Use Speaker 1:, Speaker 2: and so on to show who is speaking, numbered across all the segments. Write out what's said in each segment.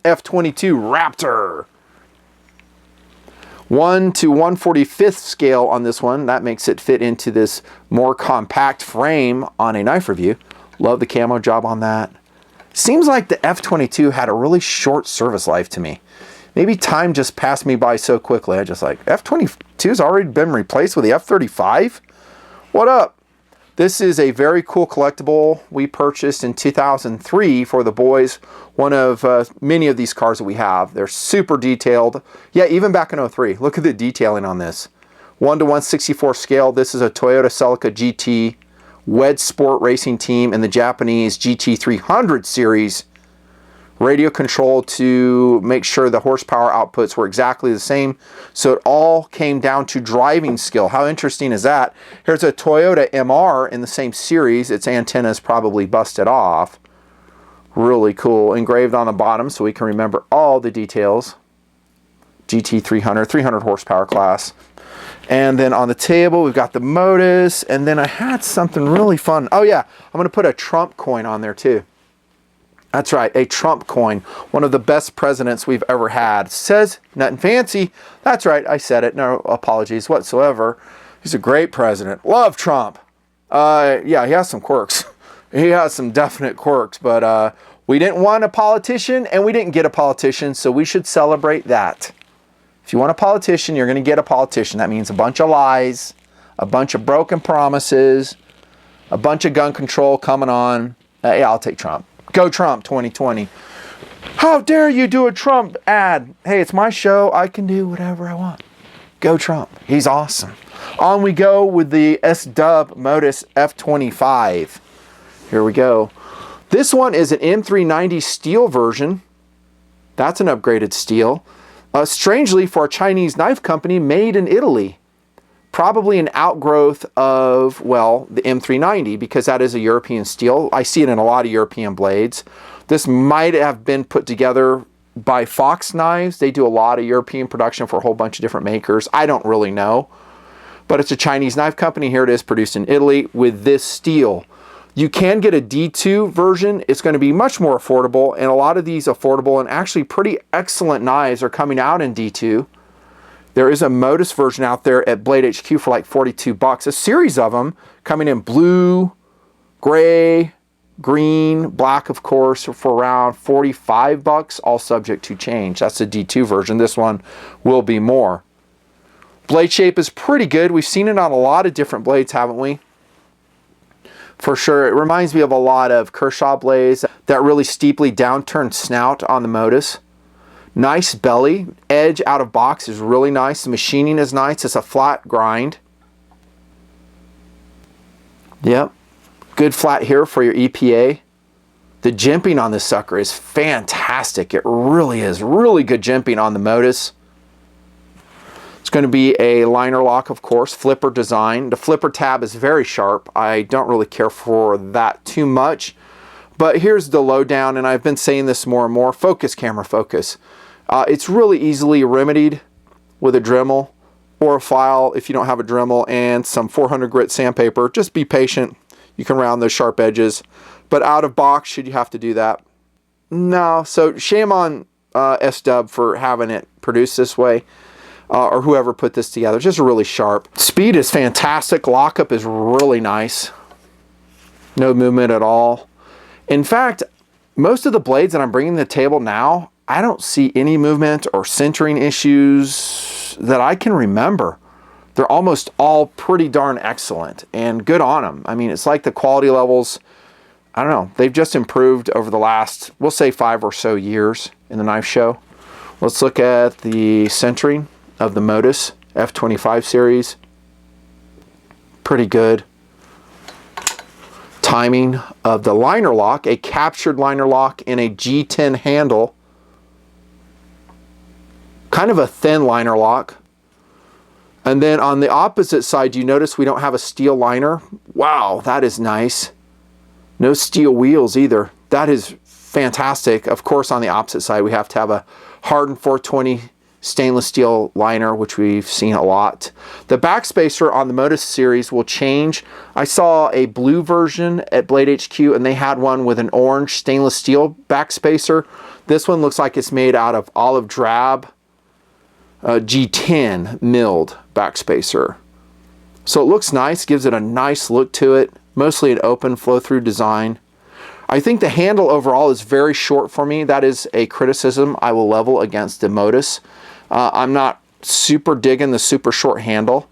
Speaker 1: F22 Raptor. 1 to 1/45th scale on this one. That makes it fit into this more compact frame on a knife review. Love the camo job on that. Seems like the F22 had a really short service life to me. Maybe time just passed me by so quickly. I just like, F22's already been replaced with the F35? What up? This is a very cool collectible we purchased in 2003 for the boys. One of many of these cars that we have. They're super detailed. Yeah, even back in 03. Look at the detailing on this. 1 to 1/64 scale. This is a Toyota Celica GT Wed Sport Racing Team in the Japanese GT300 series. Radio control to make sure the horsepower outputs were exactly the same. So it all came down to driving skill. How interesting is that? Here's a Toyota MR in the same series. Its antenna is probably busted off. Really cool. Engraved on the bottom so we can remember all the details. GT300, 300 horsepower class. And then on the table, we've got the Modus. And then I had something really fun. Oh yeah, I'm going to put a Trump coin on there too. That's right, a Trump coin. One of the best presidents we've ever had. Says nothing fancy. That's right, I said it. No apologies whatsoever. He's a great president. Love Trump. Yeah, he has some quirks. He has some definite quirks, but we didn't want a politician and we didn't get a politician, so we should celebrate that. If you want a politician, you're going to get a politician. That means a bunch of lies, a bunch of broken promises, a bunch of gun control coming on. Yeah, I'll take Trump. Go Trump 2020. How dare you do a Trump ad? Hey, it's my show. I can do whatever I want. Go Trump. He's awesome. On we go with the S-Dub Modus F25. Here we go. This one is an M390 steel version. That's an upgraded steel. Strangely, for a Chinese knife company made in Italy. Probably an outgrowth of, well, the M390, because that is a European steel. I see it in a lot of European blades. This might have been put together by Fox Knives. They do a lot of European production for a whole bunch of different makers. I don't really know. But it's a Chinese knife company. Here it is, produced in Italy with this steel. You can get a D2 version. It's going to be much more affordable. And a lot of these affordable and actually pretty excellent knives are coming out in D2. There is a Modus version out there at Blade HQ for like 42 bucks. A series of them coming in blue, gray, green, black, of course, for around 45 bucks, all subject to change. That's the D2 version. This one will be more. Blade shape is pretty good. We've seen it on a lot of different blades, haven't we? For sure. It reminds me of a lot of Kershaw blades. That really steeply downturned snout on the Modus. Nice belly. Edge out of box is really nice. The machining is nice. It's a flat grind. Yep. Good flat here for your EPA. The jimping on this sucker is fantastic. It really is. Really good jimping on the Modus. It's going to be a liner lock, of course. Flipper design. The flipper tab is very sharp. I don't really care for that too much. But here's the lowdown, and I've been saying this more and more. Focus, camera, focus. It's really easily remedied with a Dremel or a file if you don't have a Dremel and some 400 grit sandpaper. Just be patient. You can round those sharp edges. But out of box, should you have to do that? No. So shame on S-Dub for having it produced this way. Or whoever put this together. It's just really sharp. Speed is fantastic. Lockup is really nice. No movement at all. In fact, most of the blades that I'm bringing to the table now, I don't see any movement or centering issues that I can remember. They're almost all pretty darn excellent and good on them. I mean, it's like the quality levels, I don't know, they've just improved over the last, we'll say 5 or so years in the knife show. Let's look at the centering of the Modus F25 series. Pretty good. Timing of the liner lock, a captured liner lock in a G10 handle. Kind of a thin liner lock. And then on the opposite side, you notice we don't have a steel liner. Wow, that is nice. No steel wheels either. That is fantastic. Of course, on the opposite side, we have to have a hardened 420 stainless steel liner, which we've seen a lot. The backspacer on the Modus series will change. I saw a blue version at Blade HQ, and they had one with an orange stainless steel backspacer. This one looks like it's made out of olive drab G10 milled backspacer. So it looks nice, gives it a nice look to it. Mostly an open flow-through design. I think the handle overall is very short for me. That is a criticism I will level against the Modus. I'm not super digging the super short handle.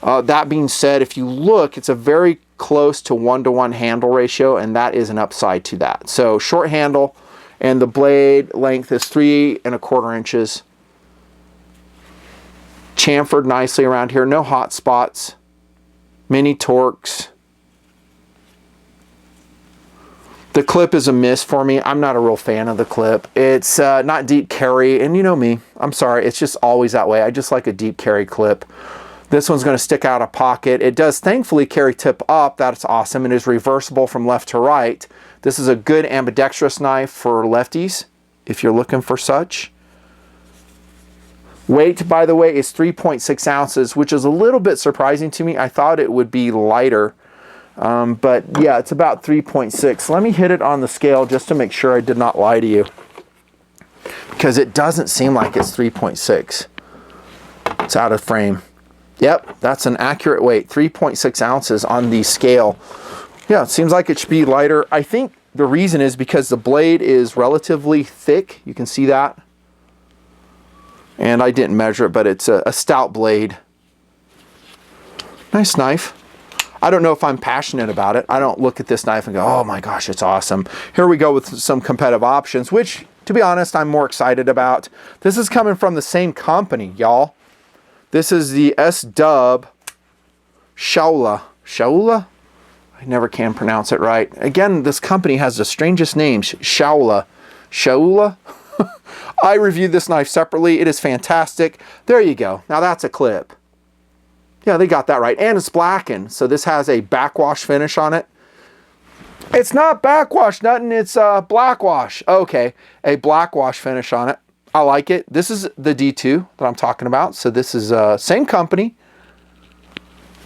Speaker 1: That being said, if you look, it's a very close to 1-to-1 handle ratio, and that is an upside to that. So short handle, and the blade length is 3¼ inches. Chamfered nicely around here, no hot spots, mini torques. The clip is a miss for me. I'm not a real fan of the clip. It's not deep carry, and you know me, I'm sorry, it's just always that way. I just like a deep carry clip. This one's going to stick out of pocket. It does thankfully carry tip up. That's awesome. It is reversible from left to right. This is a good ambidextrous knife for lefties, if you're looking for such. Weight, by the way, is 3.6 ounces, which is a little bit surprising to me. I thought it would be lighter, but yeah, it's about 3.6. Let me hit it on the scale just to make sure I did not lie to you, because it doesn't seem like it's 3.6. It's out of frame. Yep, that's an accurate weight, 3.6 ounces on the scale. Yeah, it seems like it should be lighter. I think the reason is because the blade is relatively thick. You can see that. And I didn't measure it, but it's a stout blade. Nice knife. I don't know if I'm passionate about it. I don't look at this knife and go, oh my gosh, it's awesome. Here we go with some competitive options, which, to be honest, I'm more excited about. This is coming from the same company, y'all. This is the S-Dub Shaola. Shaola? I never can pronounce it right. Again, this company has the strangest names. Shaola. Shaola? I reviewed this knife separately. It is fantastic. There you go. Now that's a clip. Yeah, they got that right. And it's blackened. So this has a backwash finish on it. It's not backwash, nothing. It's blackwash. Okay, a blackwash finish on it. I like it. This is the D2 that I'm talking about. So this is same company.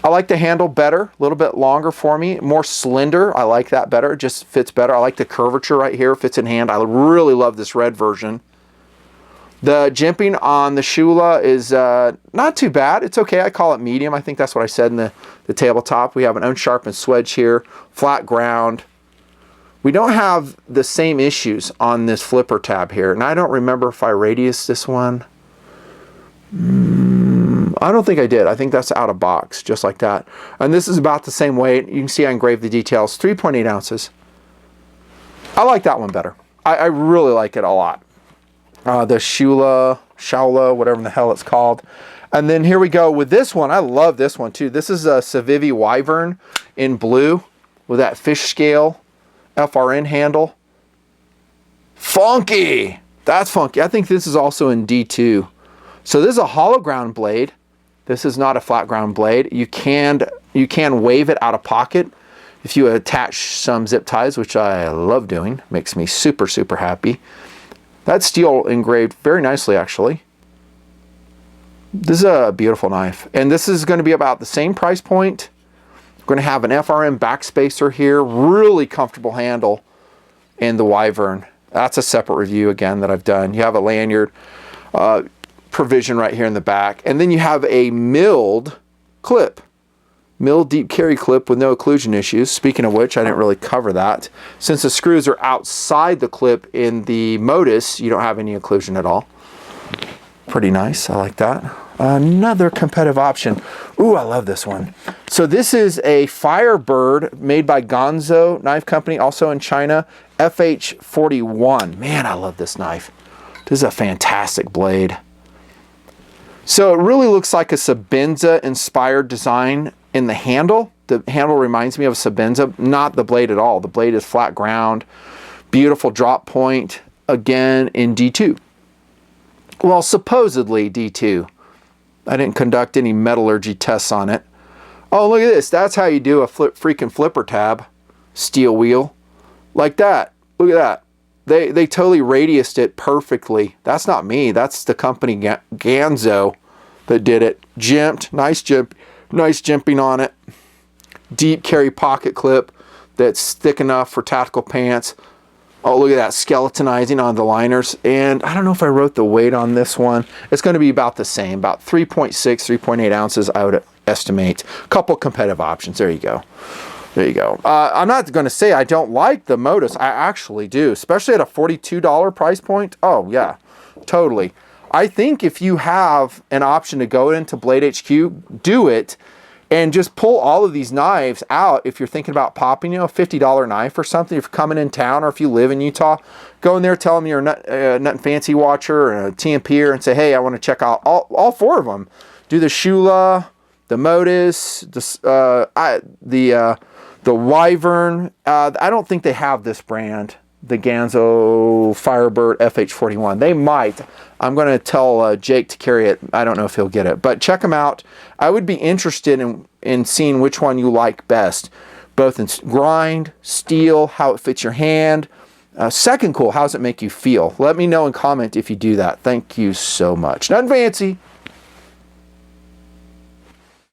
Speaker 1: I like the handle better, a little bit longer for me, more slender. I like that better. It just fits better. I like the curvature right here, fits in hand. I really love this red version. The jimping on the Shaola is not too bad. It's okay. I call it medium. I think that's what I said in the tabletop. We have an unsharpened swedge here, flat ground. We don't have the same issues on this flipper tab here. And I don't remember if I radiused this one. I don't think I did. I think that's out of box, just like that. And this is about the same weight. You can see I engraved the details, 3.8 ounces. I like that one better. I really like it a lot. The Shaola, whatever the hell it's called. And then here we go with this one. I love this one too. This is a Civivi Wyvern in blue with that fish scale FRN handle. Funky! That's funky. I think this is also in D2. So this is a hollow ground blade. This is not a flat ground blade. You can wave it out of pocket if you attach some zip ties, which I love doing. Makes me super, super happy. That steel engraved very nicely, actually. This is a beautiful knife. And this is going to be about the same price point. We're going to have an FRM backspacer here. Really comfortable handle. And the Wyvern. That's a separate review, again, that I've done. You have a lanyard provision right here in the back. And then you have a milled clip. Milled deep carry clip with no occlusion issues. Speaking of which, I didn't really cover that. Since the screws are outside the clip in the Modus, you don't have any occlusion at all. Pretty nice. I like that. Another competitive option. Ooh, I love this one. So this is a Firebird made by Ganzo Knife Company, also in China. FH41. Man, I love this knife. This is a fantastic blade. So it really looks like a Sebenza inspired design in the handle. The handle reminds me of a Sebenza, not the blade at all. The blade is flat ground, beautiful drop point, again in D2. Well, supposedly D2. I didn't conduct any metallurgy tests on it. Oh, look at this. That's how you do a freaking flipper tab. Steel wheel. Like that. Look at that. They totally radiused it perfectly. That's not me. That's the company Ganzo that did it. Jimped. Nice jimping on it. Deep carry pocket clip that's thick enough for tactical pants. Oh, look at that skeletonizing on the liners. And I don't know if I wrote the weight on this one. It's going to be about the same, about 3.6, 3.8 ounces, I would estimate. A couple competitive options. There you go. There you go. I'm not going to say I don't like the Modus. I actually do, especially at a $42 price point. Oh, yeah, totally. I think if you have an option to go into Blade HQ, do it. And just pull all of these knives out if you're thinking about popping, you know, a $50 knife or something. If you're coming in town or if you live in Utah, go in there, tell them you're a Nut and Fancy watcher or a TNPer and say, hey, I want to check out all four of them. Do the Shaola, the Modus, the Wyvern. I don't think they have this brand, the Ganzo Firebird FH41. They might. I'm going to tell Jake to carry it. I don't know if he'll get it, but check them out. I would be interested in seeing which one you like best, both in grind, steel, how it fits your hand. Second cool, how does it make you feel? Let me know and comment if you do that. Thank you so much. Nothing fancy.